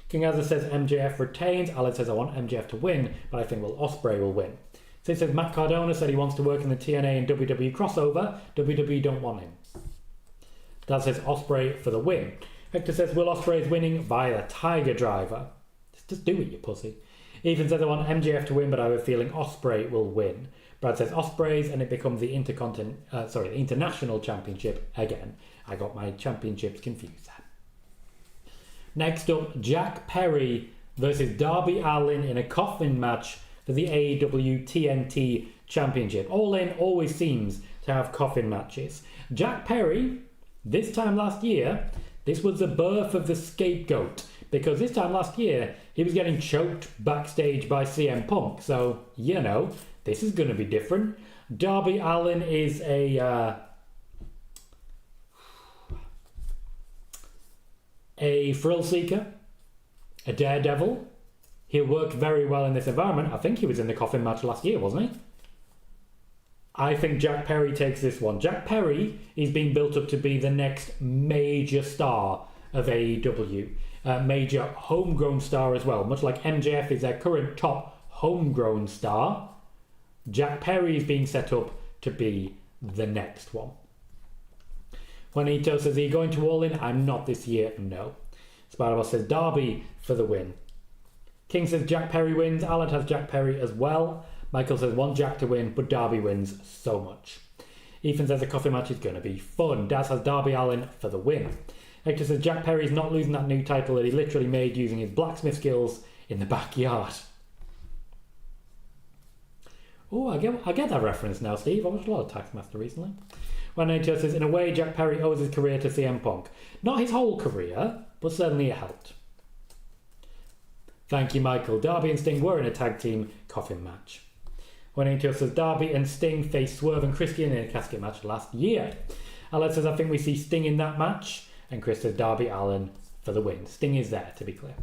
King Azza says MJF retains. Alex says I want MJF to win, but I think Ospreay will win. Sid says Matt Cardona said he wants to work in the TNA and WWE crossover. WWE don't want him. Dad says Ospreay for the win. Hector says Will Ospreay is winning via Tiger Driver. Just do it, you pussy. Ethan says I want MJF to win, but I have a feeling Ospreay will win. Brad says Ospreay's and it becomes the International Championship again. I got my championships confused. Next up, Jack Perry versus Darby Allin in a coffin match for the AEW TNT Championship. All In always seems to have coffin matches. Jack Perry, this time last year, this was the birth of the scapegoat, because this time last year he was getting choked backstage by CM Punk. So, you know, this is going to be different. Darby Allin is a thrill seeker, a daredevil. He'll work very well in this environment. I think he was in the coffin match last year, wasn't he? I think Jack Perry takes this one. Jack Perry is being built up to be the next major star of AEW. Major homegrown star as well. Much like MJF is their current top homegrown star, Jack Perry is being set up to be the next one. Juanito says, are you going to All In? I'm not this year, no. Spider-Boss says Darby for the win. King says Jack Perry wins. Alan has Jack Perry as well. Michael says want Jack to win, but Darby wins so much. Ethan says the coffee match is going to be fun. Daz has Darby Allin for the win. Hector says Jack Perry is not losing that new title that he literally made using his blacksmith skills in the backyard. Oh, I get that reference now, Steve. I watched a lot of Taskmaster recently. When Nature says, in a way, Jack Perry owes his career to CM Punk. Not his whole career, but certainly it helped. Thank you, Michael. Darby and Sting were in a tag team coffin match. When Nature says, Darby and Sting faced Swerve and Christian in a casket match last year. Alex says, I think we see Sting in that match. And Chris says, Darby Allin for the win. Sting is there, to be clear.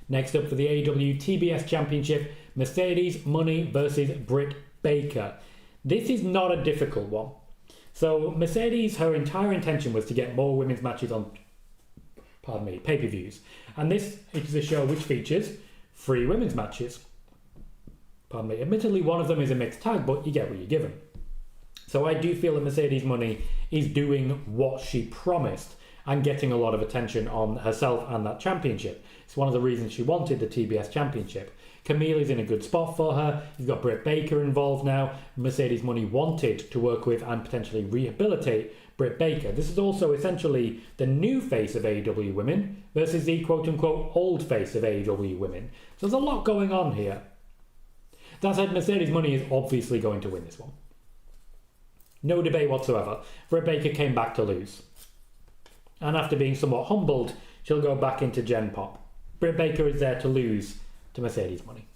Next up for the AEW TBS Championship, Mercedes Money versus Britt Baker. This is not a difficult one. So Mercedes, her entire intention was to get more women's matches on, pay-per-views. And this is a show which features 3 women's matches. Admittedly, one of them is a mixed tag, but you get what you're given. So I do feel that Mercedes Money is doing what she promised and getting a lot of attention on herself and that championship. It's one of the reasons she wanted the TBS Championship. Camille's in a good spot for her. You've got Britt Baker involved now. Mercedes Money wanted to work with and potentially rehabilitate Britt Baker. This is also essentially the new face of AEW Women versus the quote-unquote old face of AEW Women. So there's a lot going on here. That said, Mercedes Money is obviously going to win this one. No debate whatsoever. Britt Baker came back to lose. And after being somewhat humbled, she'll go back into Gen Pop. Britt Baker is there to lose to Mercedes Money.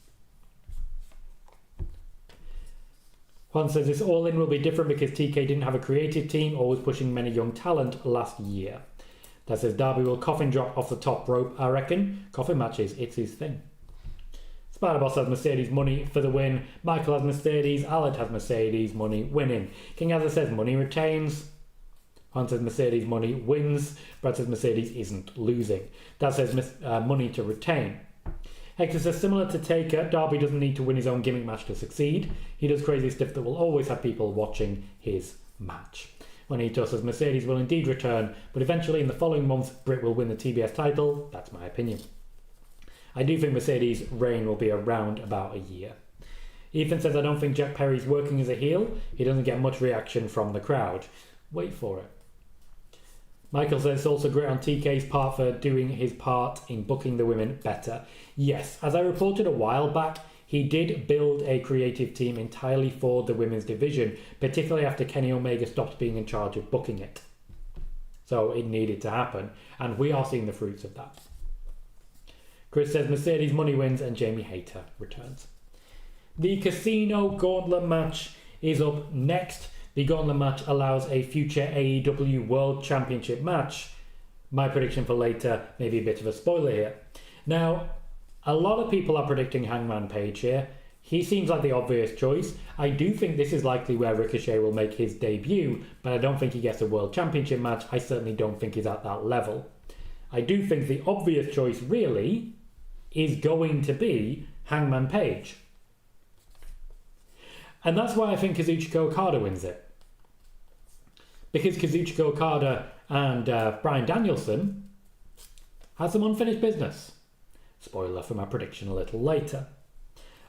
Juan says this All In will be different because TK didn't have a creative team or was pushing many young talent last year. That says Darby will coffin drop off the top rope, I reckon. Coffin matches, it's his thing. Spider-Boss has Mercedes Money for the win. Michael has Mercedes. Alad has Mercedes Money winning. King Azza says Money retains. Juan says Mercedes Money wins. Brad says Mercedes isn't losing. Dad says Money to retain. Hector says similar to Taker, Darby doesn't need to win his own gimmick match to succeed. He does crazy stuff that will always have people watching his match. Juanito says Mercedes will indeed return, but eventually in the following months Britt will win the TBS title. That's my opinion. I do think Mercedes' reign will be around about a year. Ethan says I don't think Jack Perry's working as a heel. He doesn't get much reaction from the crowd. Wait for it. Michael says it's also great on TK's part for doing his part in booking the women better. Yes, as I reported a while back, he did build a creative team entirely for the women's division, particularly after Kenny Omega stopped being in charge of booking it. So it needed to happen, and we are seeing the fruits of that. Chris says Mercedes Money wins and Jamie Hayter returns. The Casino Gauntlet match is up next. The gauntlet match allows a future AEW World Championship match. My prediction for later, maybe a bit of a spoiler here. Now, a lot of people are predicting Hangman Page here. He seems like the obvious choice. I do think this is likely where Ricochet will make his debut, but I don't think he gets a World Championship match. I certainly don't think he's at that level. I do think the obvious choice really is going to be Hangman Page. And that's why I think Kazuchika Okada wins it. Because Kazuchika Okada and Bryan Danielson have some unfinished business. Spoiler for my prediction a little later.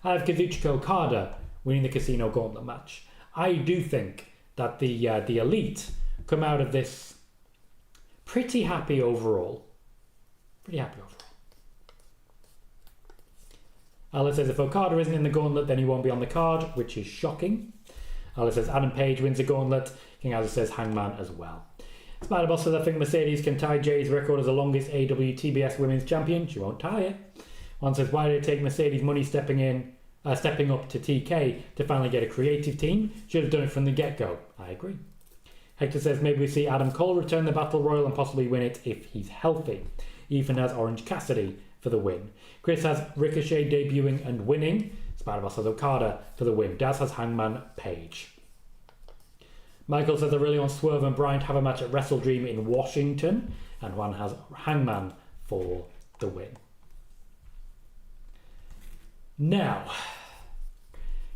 I have Kazuchika Okada winning the Casino Gauntlet match. I do think that the Elite come out of this pretty happy overall. Alice says if Okada isn't in the Gauntlet, then he won't be on the card, which is shocking. Alice says Adam Page wins the Gauntlet. King Alice says Hangman as well. Spider-Boss says I think Mercedes can tie Jay's record as the longest AEW TBS Women's Champion. She won't tie it. One says why did it take Mercedes money stepping up to TK to finally get a creative team? Should have done it from the get-go. I agree. Hector says maybe we see Adam Cole return the Battle Royal and possibly win it if he's healthy. Ethan has Orange Cassidy for the win. Chris has Ricochet debuting and winning. Spider-Boss has Okada for the win. Daz has Hangman Page. Michael says I really want Swerve and Bryan to have a match at Wrestle Dream in Washington. And Juan has Hangman for the win. Now,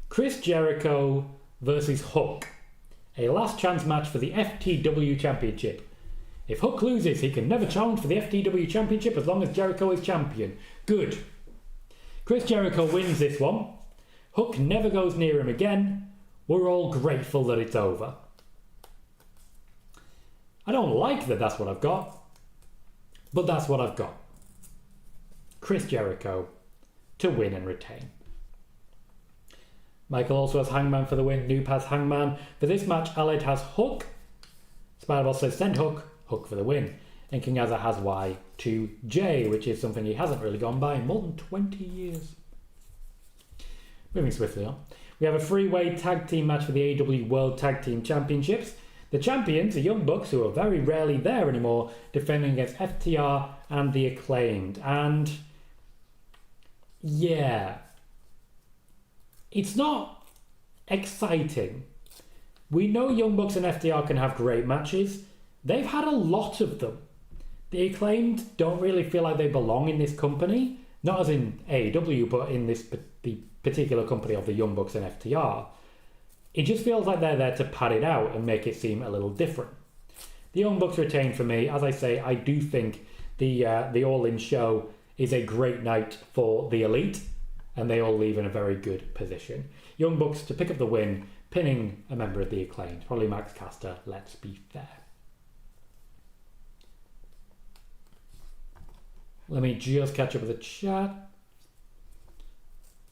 Chris Jericho versus Hook. A last chance match for the FTW Championship. If Hook loses, he can never challenge for the FTW Championship as long as Jericho is champion. Good. Chris Jericho wins this one. Hook never goes near him again. We're all grateful that it's over. I don't like that that's what I've got, but that's what I've got. Chris Jericho to win and retain. Michael also has Hangman for the win. Noob has Hangman. For this match, Aled has Hook. Spider-Boss says send Hook. Hook for the win. And King Azza has Y2J, which is something he hasn't really gone by in more than 20 years. Moving swiftly on. We have a three-way tag team match for the AEW World Tag Team Championships. The champions, the Young Bucks, who are very rarely there anymore, defending against FTR and the Acclaimed. And yeah, it's not exciting. We know Young Bucks and FTR can have great matches. They've had a lot of them. The Acclaimed don't really feel like they belong in this company. Not as in AEW, but in the particular company of the Young Bucks and FTR. It just feels like they're there to pad it out and make it seem a little different. The Young Bucks retain for me. As I say, I do think the All In show is a great night for the Elite, and they all leave in a very good position. Young Bucks to pick up the win, pinning a member of the Acclaimed. Probably Max Caster, let's be fair. Let me just catch up with the chat.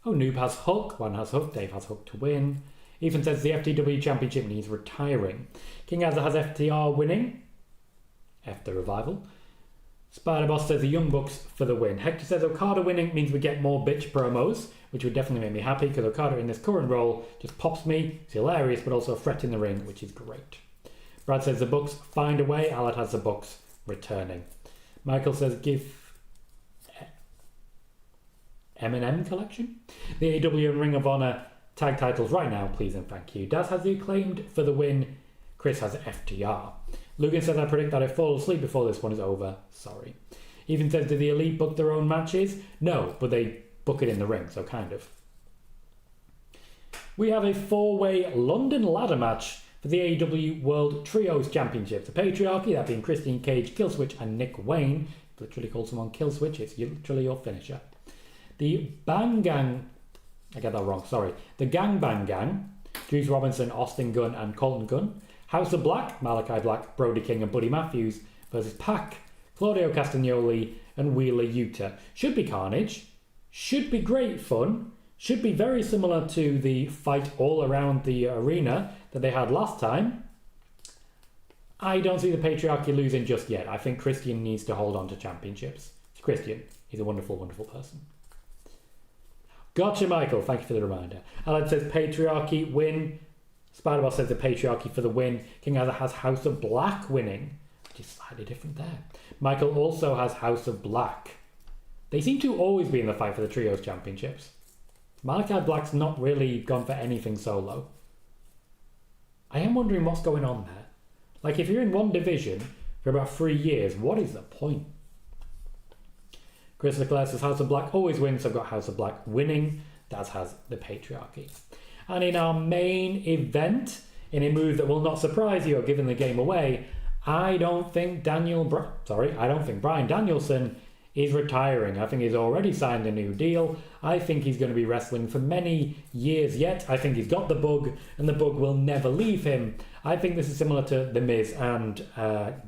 Oh, Noob has Hook. One has Hook. Dave has Hook to win. Ethan says the FTW Championship needs retiring. King Azza has FTR winning. F the revival. Spider-Boss says the Young Bucks for the win. Hector says Okada winning means we get more bitch promos, which would definitely make me happy because Okada in this current role just pops me. It's hilarious, but also a threat in the ring, which is great. Brad says the Bucks find a way. Alad has the Bucks returning. Michael says give M&M collection. The AEW and Ring of Honor tag titles right now, please and thank you. Daz has the Acclaimed for the win. Chris has FTR. Lugan says I predict that I fall asleep before this one is over. Sorry. Even says, do the Elite book their own matches? No, but they book it in the ring, so kind of. We have a four-way London ladder match for the AEW World Trios Championship. The Patriarchy, that being Christian Cage, Killswitch, and Nick Wayne. Literally call someone Killswitch, it's literally your finisher. The Bang Gang, I get that wrong, sorry. The Gang Bang Gang, Juice Robinson, Austin Gunn, and Colton Gunn. House of Black, Malachi Black, Brody King, and Buddy Matthews versus Pac, Claudio Castagnoli, and Wheeler Yuta. Should be carnage, should be great fun, should be very similar to the fight all around the arena that they had last time. I don't see the Patriarchy losing just yet. I think Christian needs to hold on to championships. It's Christian. He's a wonderful, wonderful person. Gotcha, Michael. Thank you for the reminder. Alan says Patriarchy win. Spider-Boss says the Patriarchy for the win. King Arthur has House of Black winning, which is slightly different there. Michael also has House of Black. They seem to always be in the fight for the Trios Championships. Malachi Black's not really gone for anything solo. I am wondering what's going on there. Like, if you're in one division for about 3 years, what is the point? Chris Leclerc says House of Black always wins, so I've got House of Black winning. That has the Patriarchy. And in our main event, in a move that will not surprise you or giving the game away, I don't think Bryan Danielson is retiring. I think he's already signed a new deal. I think he's going to be wrestling for many years yet. I think he's got the bug, and the bug will never leave him. I think this is similar to The Miz and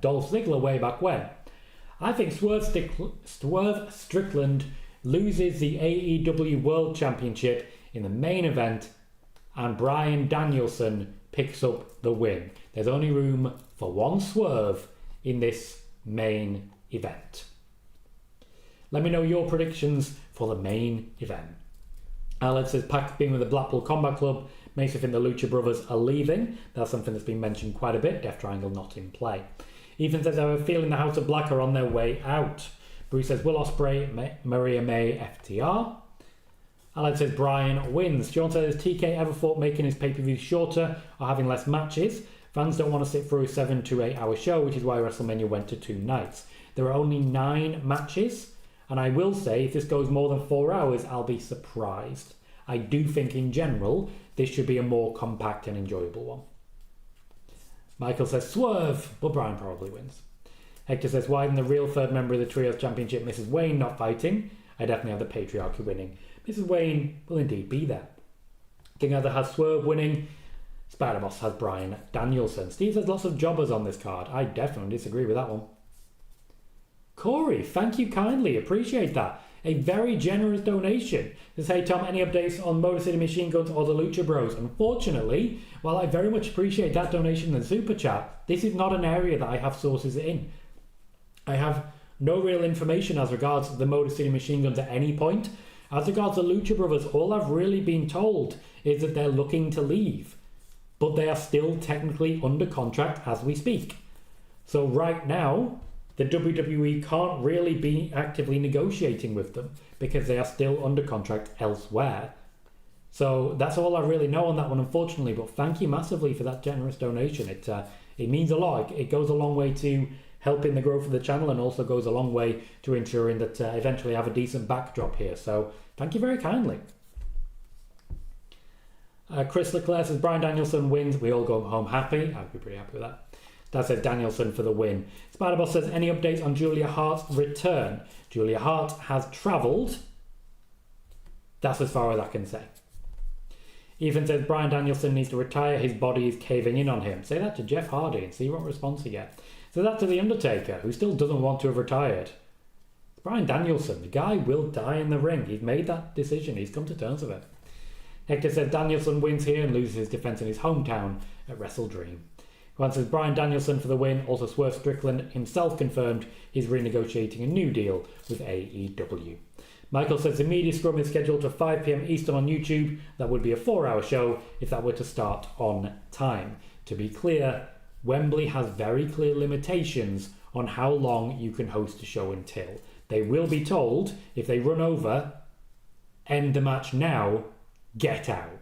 Dolph Ziggler way back when. I think Swerve Strickland loses the AEW World Championship in the main event, and Bryan Danielson picks up the win. There's only room for one swerve in this main event. Let me know your predictions for the main event. Alex says Pac being with the Blackpool Combat Club makes me think the Lucha Brothers are leaving. That's something that's been mentioned quite a bit. Death Triangle not in play. Ethan says I have a feeling the House of Black are on their way out. Bruce says Will Ospreay, Maria May, FTR. Alex says Bryan wins. John says TK ever thought making his pay-per-view shorter or having less matches? Fans don't want to sit through a 7 to 8 hour show, which is why WrestleMania went to 2 nights. There are only 9 matches. And I will say, if this goes more than 4 hours, I'll be surprised. I do think, in general, this should be a more compact and enjoyable one. Michael says, Swerve, but Bryan probably wins. Hector says, why isn't the real third member of the Trios Championship, Mrs. Wayne, not fighting? I definitely have the Patriarchy winning. Mrs. Wayne will indeed be there. King Arthur has Swerve winning. Spider-Boss has Bryan Danielson. Steve says lots of jobbers on this card. I definitely disagree with that one. Corey, thank you kindly. Appreciate that. A very generous donation. Says, hey Tom, any updates on Motor City Machine Guns or the Lucha Bros? Unfortunately, while I very much appreciate that donation and super chat, this is not an area that I have sources in. I have no real information as regards the Motor City Machine Guns at any point. As regards the Lucha Brothers, all I've really been told is that they're looking to leave, but they are still technically under contract as we speak. So right now, the WWE can't really be actively negotiating with them because they are still under contract elsewhere. So that's all I really know on that one, unfortunately. But thank you massively for that generous donation. It means a lot. It goes a long way to helping the growth of the channel, and also goes a long way to ensuring that eventually I have a decent backdrop here. So thank you very kindly. Chris Leclerc says Bryan Danielson wins. We all go home happy. I'd be pretty happy with that. That says Danielson for the win. Spider-Boss says, any updates on Julia Hart's return? Julia Hart has travelled. That's as far as I can say. Ethan says, Bryan Danielson needs to retire. His body is caving in on him. Say that to Jeff Hardy and see what response he gets. So that to The Undertaker, who still doesn't want to have retired. Bryan Danielson, the guy will die in the ring. He's made that decision. He's come to terms with it. Hector says Danielson wins here and loses his defence in his hometown at Wrestle Dream. Juan says Bryan Danielson for the win. Also Swerve Strickland himself confirmed he's renegotiating a new deal with AEW. Michael says the media scrum is scheduled for 5 p.m. Eastern on YouTube. That would be a 4-hour show if that were to start on time. To be clear, Wembley has very clear limitations on how long you can host a show until. They will be told, if they run over, end the match now, get out.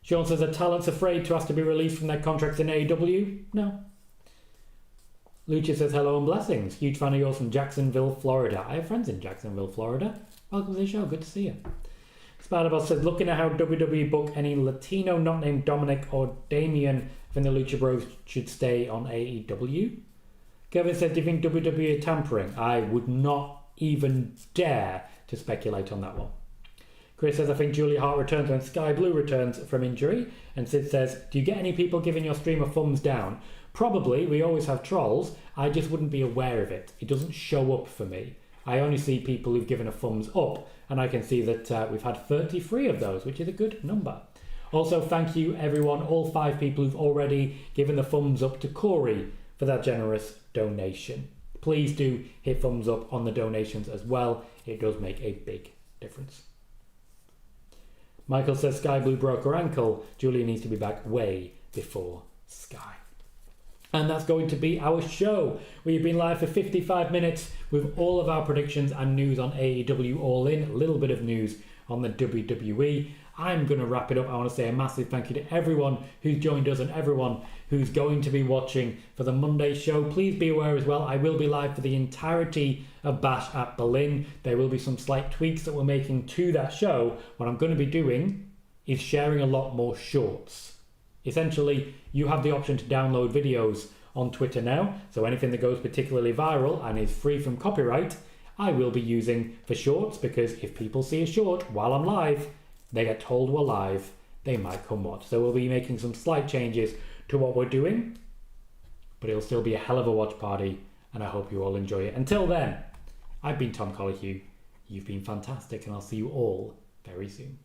Sean says, are talents afraid to ask to be released from their contracts in AEW? No. Lucha says, hello and blessings. Huge fan of yours from Jacksonville, Florida. I have friends in Jacksonville, Florida. Welcome to the show. Good to see you. Spider-Boss says, looking at how WWE book any Latino not named Dominic or Damian from the Lucha Bros should stay on AEW. Kevin says, do you think WWE are tampering? I would not even dare to speculate on that one. Chris says, I think Julia Hart returns when Sky Blue returns from injury. And Sid says, do you get any people giving your stream a thumbs down? Probably. We always have trolls. I just wouldn't be aware of it. It doesn't show up for me. I only see people who've given a thumbs up. And I can see that we've had 33 of those, which is a good number. Also, thank you, everyone, all 5 people who've already given the thumbs up to Corey for that generous donation. Please do hit thumbs up on the donations as well. It does make a big difference. Michael says Sky Blue broke her ankle. Julia needs to be back way before Sky. And that's going to be our show. We've been live for 55 minutes with all of our predictions and news on AEW All In. A little bit of news on the WWE. I'm going to wrap it up. I want to say a massive thank you to everyone who's joined us and everyone who's going to be watching for the Monday show. Please be aware as well, I will be live for the entirety of Bash at Berlin. There will be some slight tweaks that we're making to that show. What I'm going to be doing is sharing a lot more shorts. Essentially, you have the option to download videos on Twitter now, so anything that goes particularly viral and is free from copyright, I will be using for shorts, because if people see a short while I'm live, they get told we're live, they might come watch. So we'll be making some slight changes to what we're doing, but it'll still be a hell of a watch party, and I hope you all enjoy it. Until then, I've been Tom Colohue, you've been fantastic, and I'll see you all very soon.